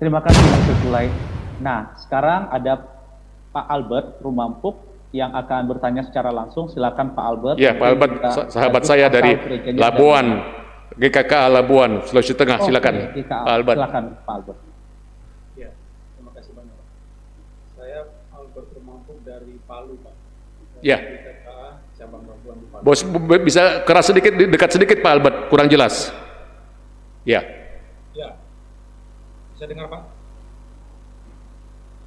Terima kasih Mas Sulay. Nah, sekarang ada Pak Albert Rumampuk yang akan bertanya secara langsung. Silakan Pak Albert. Ya, Pak Albert, sahabat saya dari Labuan, GKK Labuan, Sulawesi Tengah. Silakan, GKA. Pak Albert. Silakan Pak Albert. Ya, terima kasih banyak, Pak. Saya Albert Rumampuk dari Palu, Pak. Ya. GKA cabang Labuan di Palu. Bos, bisa keras sedikit, dekat sedikit Pak Albert, kurang jelas. Ya. Ya. Bisa dengar, Pak?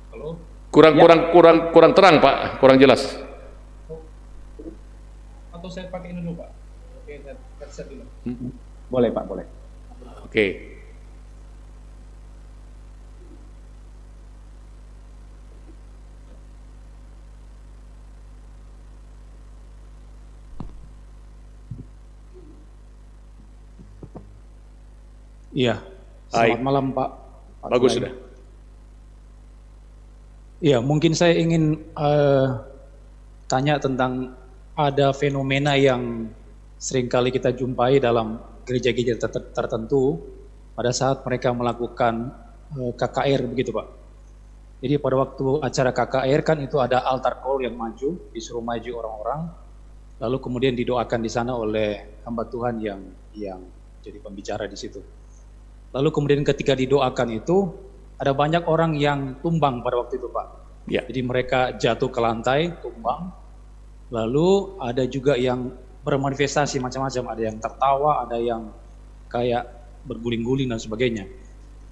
Halo? Kurang terang Pak, kurang jelas. Atau saya pakai ini dulu, Pak? Oke, headset dulu. Boleh Pak, boleh. Oke. Iya, selamat malam Pak. Bagus sudah. Iya, mungkin saya ingin tanya tentang ada fenomena yang seringkali kita jumpai dalam gereja-gereja tertentu pada saat mereka melakukan KKR begitu Pak. Jadi pada waktu acara KKR kan itu ada altar call yang maju, disuruh maju orang-orang, lalu kemudian didoakan di sana oleh hamba Tuhan yang jadi pembicara di situ. Lalu kemudian ketika didoakan itu, ada banyak orang yang tumbang pada waktu itu Pak. Ya. Jadi mereka jatuh ke lantai, tumbang. Lalu ada juga yang bermanifestasi macam-macam. Ada yang tertawa, ada yang kayak berguling-guling dan sebagainya.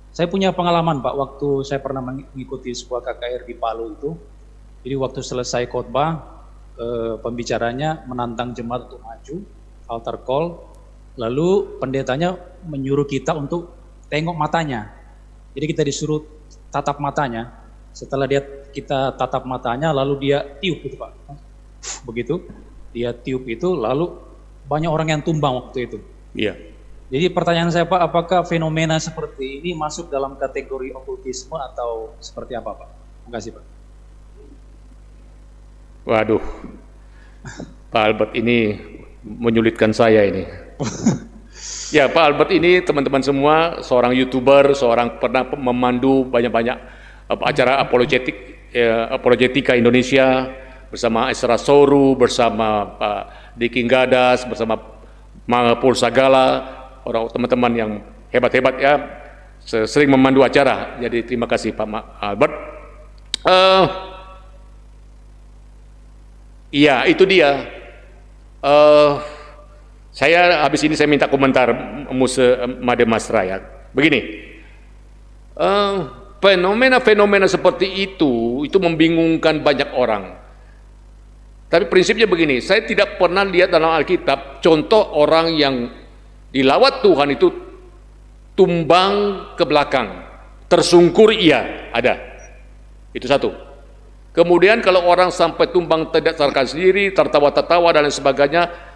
Saya punya pengalaman Pak, waktu saya pernah mengikuti sebuah KKR di Palu itu. Jadi waktu selesai khotbah, pembicaranya menantang jemaat untuk maju, altar call. Lalu pendetanya menyuruh kita untuk tengok matanya. Jadi kita disuruh tatap matanya. Setelah kita tatap matanya, lalu dia tiup gitu Pak. Begitu, dia tiup itu, lalu banyak orang yang tumbang waktu itu. Iya. Jadi pertanyaan saya Pak, apakah fenomena seperti ini masuk dalam kategori okultisme atau seperti apa Pak? Terima kasih Pak. Waduh, Pak Albert ini menyulitkan saya ini. Ya, Pak Albert ini teman-teman semua seorang YouTuber, seorang pernah memandu banyak-banyak acara apologetika Indonesia bersama Esra Soru, bersama Pak Diki Gadas, bersama Mangapul Sagala, orang teman-teman yang hebat-hebat ya, sering memandu acara. Jadi terima kasih Pak Albert. Iya, itu dia. Saya habis ini saya minta komentar Musa Made Masra ya. Begini, fenomena-fenomena seperti itu membingungkan banyak orang. Tapi prinsipnya begini, saya tidak pernah lihat dalam Alkitab contoh orang yang dilawat Tuhan itu tumbang ke belakang, tersungkur iya, ada. Itu satu. Kemudian kalau orang sampai tumbang tidak sadarkan sendiri, tertawa-tertawa dan lain sebagainya,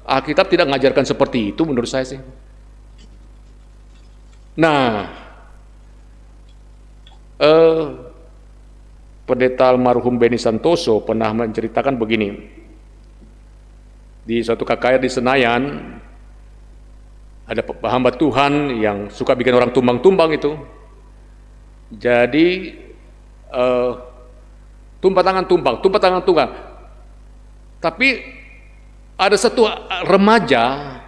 Alkitab tidak mengajarkan seperti itu menurut saya sih. Nah, Pendeta almarhum Beni Santoso pernah menceritakan begini. Di suatu KKR di Senayan, ada hamba Tuhan yang suka bikin orang tumbang-tumbang itu. Jadi tumpah tangan tumbang. Tapi ada satu remaja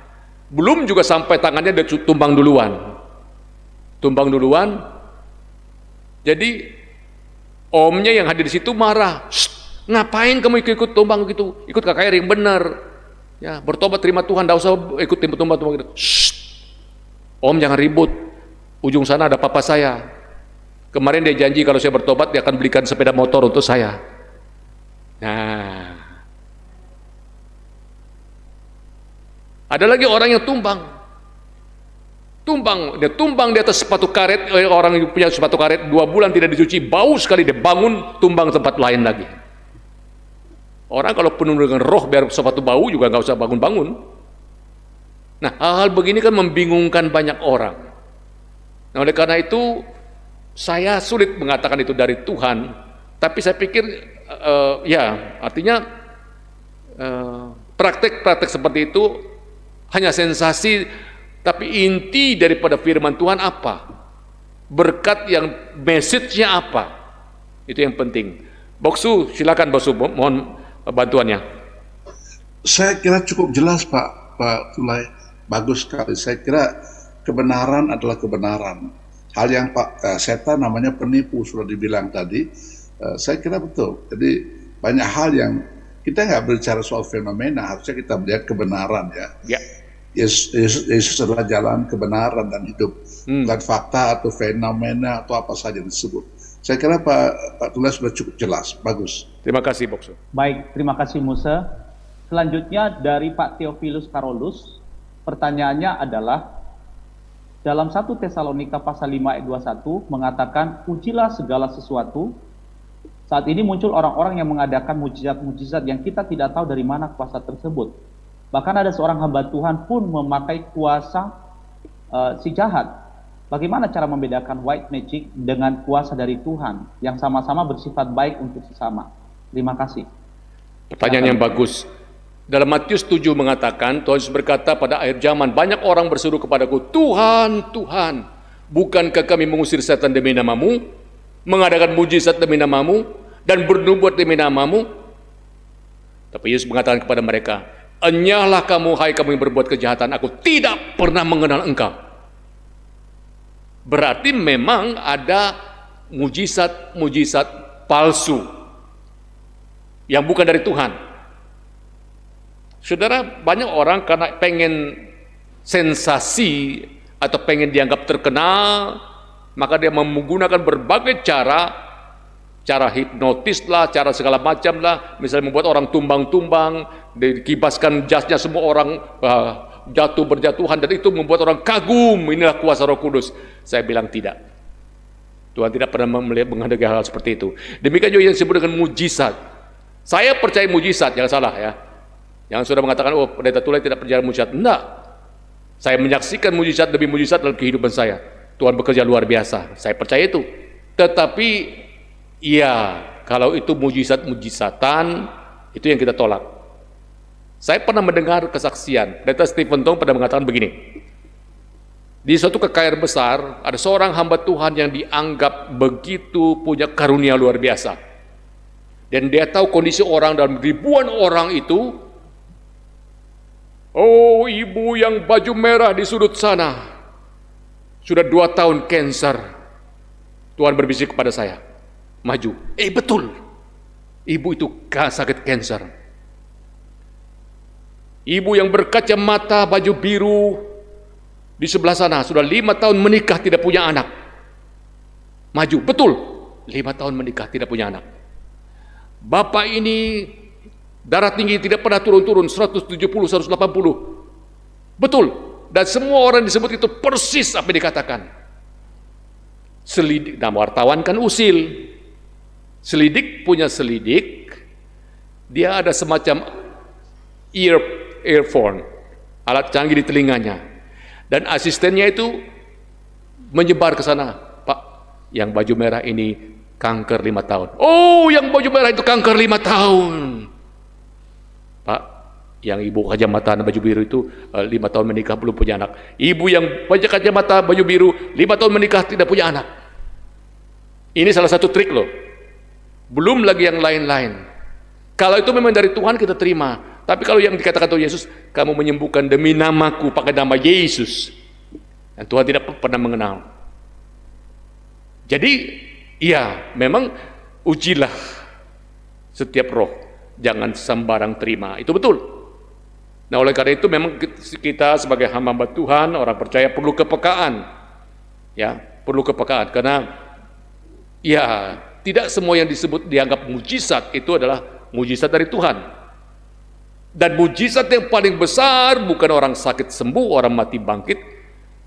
belum juga sampai tangannya dia tumbang duluan. Jadi omnya yang hadir di situ marah. Ngapain kamu ikut tumbang gitu? Ikut KKR yang benar. Ya, bertobat terima Tuhan, enggak usah ikut tumbang gitu. Om jangan ribut. Ujung sana ada papa saya. Kemarin dia janji kalau saya bertobat dia akan belikan sepeda motor untuk saya. Nah, ada lagi orang yang dia tumbang di atas sepatu karet. Orang yang punya sepatu karet 2 bulan tidak dicuci, bau sekali, dia bangun tumbang tempat lain lagi. Orang kalau penuh dengan roh biar sepatu bau juga nggak usah bangun-bangun. Nah, hal-hal begini kan membingungkan banyak orang. Nah, oleh karena itu saya sulit mengatakan itu dari Tuhan, tapi saya pikir ya artinya praktek-praktek seperti itu hanya sensasi, tapi inti daripada firman Tuhan apa? Berkat yang message-nya apa? Itu yang penting. Boksu, silakan Boksu, mohon bantuannya. Saya kira cukup jelas Pak Tulai, bagus sekali. Saya kira kebenaran adalah kebenaran. Hal yang Pak setan namanya penipu, sudah dibilang tadi. Saya kira betul. Jadi banyak hal yang kita nggak berbicara soal fenomena, harusnya kita melihat kebenaran ya. Yesus adalah jalan kebenaran dan hidup, bukan fakta atau fenomena atau apa saja disebut. Saya kira Pak Tulai sudah cukup jelas, bagus. Terima kasih Boksu. Baik, terima kasih Musa. Selanjutnya dari Pak Theophilus Carolus, pertanyaannya adalah, dalam 1 Tesalonika pasal 5 ayat 21 mengatakan, ujilah segala sesuatu. Saat ini muncul orang-orang yang mengadakan mujizat-mujizat yang kita tidak tahu dari mana kuasa tersebut. Bahkan ada seorang hamba Tuhan pun memakai kuasa si jahat. Bagaimana cara membedakan white magic dengan kuasa dari Tuhan yang sama-sama bersifat baik untuk sesama? Terima kasih. Pertanyaan yang bagus. Dalam Matius 7 mengatakan, Tuhan Yesus berkata, pada akhir zaman banyak orang berseru kepadaku, Tuhan, Tuhan, bukankah kami mengusir setan demi namamu, mengadakan mujizat demi namamu, dan bernubuat demi namamu? Tapi Yesus mengatakan kepada mereka, enyahlah kamu, hai kamu yang berbuat kejahatan, aku tidak pernah mengenal engkau. Berarti memang ada mujizat-mujizat palsu yang bukan dari Tuhan. Saudara, banyak orang karena pengen sensasi atau pengen dianggap terkenal, maka dia menggunakan berbagai cara hipnotis lah, cara segala macam lah, misalnya membuat orang tumbang-tumbang, dikibaskan jasnya semua orang berjatuhan, dan itu membuat orang kagum, inilah kuasa Roh Kudus. Saya bilang tidak. Tuhan tidak pernah menghendaki hal seperti itu. Demikian juga yang disebut dengan mujizat. Saya percaya mujizat, jangan salah ya. Yang sudah mengatakan, oh Pendeta Tulai tidak percaya mujizat. Enggak. Saya menyaksikan mujizat demi mujizat dalam kehidupan saya. Tuhan bekerja luar biasa. Saya percaya itu. Tetapi, ya, kalau itu mujizat-mujizatan, itu yang kita tolak. Saya pernah mendengar kesaksian, Pendeta Stephen Tong pernah mengatakan begini, di suatu kekayaan besar, ada seorang hamba Tuhan yang dianggap begitu punya karunia luar biasa. Dan dia tahu kondisi orang dalam ribuan orang itu. Oh, ibu yang baju merah di sudut sana, sudah 2 tahun cancer. Tuhan berbisik kepada saya, maju. Betul, ibu itu sakit cancer. Ibu yang berkacamata baju biru di sebelah sana sudah 5 tahun menikah tidak punya anak. Maju, betul, 5 tahun menikah tidak punya anak. Bapak ini darah tinggi tidak pernah turun-turun, 170, 180. Betul, dan semua orang disebut itu persis apa yang dikatakan. Selidik, nah wartawan kan usil. Selidik punya selidik, dia ada semacam earphone, alat canggih di telinganya, dan asistennya itu menyebar ke sana, Pak, yang baju merah ini kanker 5 tahun. Oh, yang baju merah itu kanker 5 tahun. Pak, yang ibu kacamata baju biru itu 5 tahun menikah belum punya anak. Ibu yang pakai kacamata baju biru 5 tahun menikah tidak punya anak. Ini salah satu trik loh. Belum lagi yang lain-lain. Kalau itu memang dari Tuhan kita terima. Tapi kalau yang dikatakan Tuhan Yesus, kamu menyembuhkan demi namaku, pakai nama Yesus, dan Tuhan tidak pernah mengenal. Jadi, ya memang ujilah setiap roh, jangan sembarang terima. Itu betul. Nah, oleh karena itu memang kita sebagai hamba Tuhan, orang percaya perlu kepekaan. Ya, perlu kepekaan, karena ya tidak semua yang disebut dianggap mujizat itu adalah mujizat dari Tuhan. Dan mujizat yang paling besar bukan orang sakit sembuh, orang mati bangkit,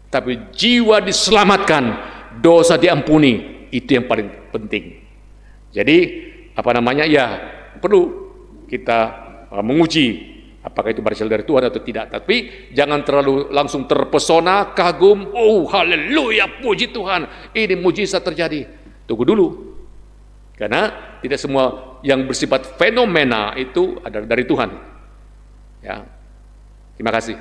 tapi jiwa diselamatkan, dosa diampuni. Itu yang paling penting. Jadi ya perlu kita menguji apakah itu berasal dari Tuhan atau tidak. Tapi jangan terlalu langsung terpesona, kagum, oh haleluya, puji Tuhan, ini mujizat terjadi. Tunggu dulu, karena tidak semua yang bersifat fenomena itu adalah dari Tuhan. Ya, terima kasih.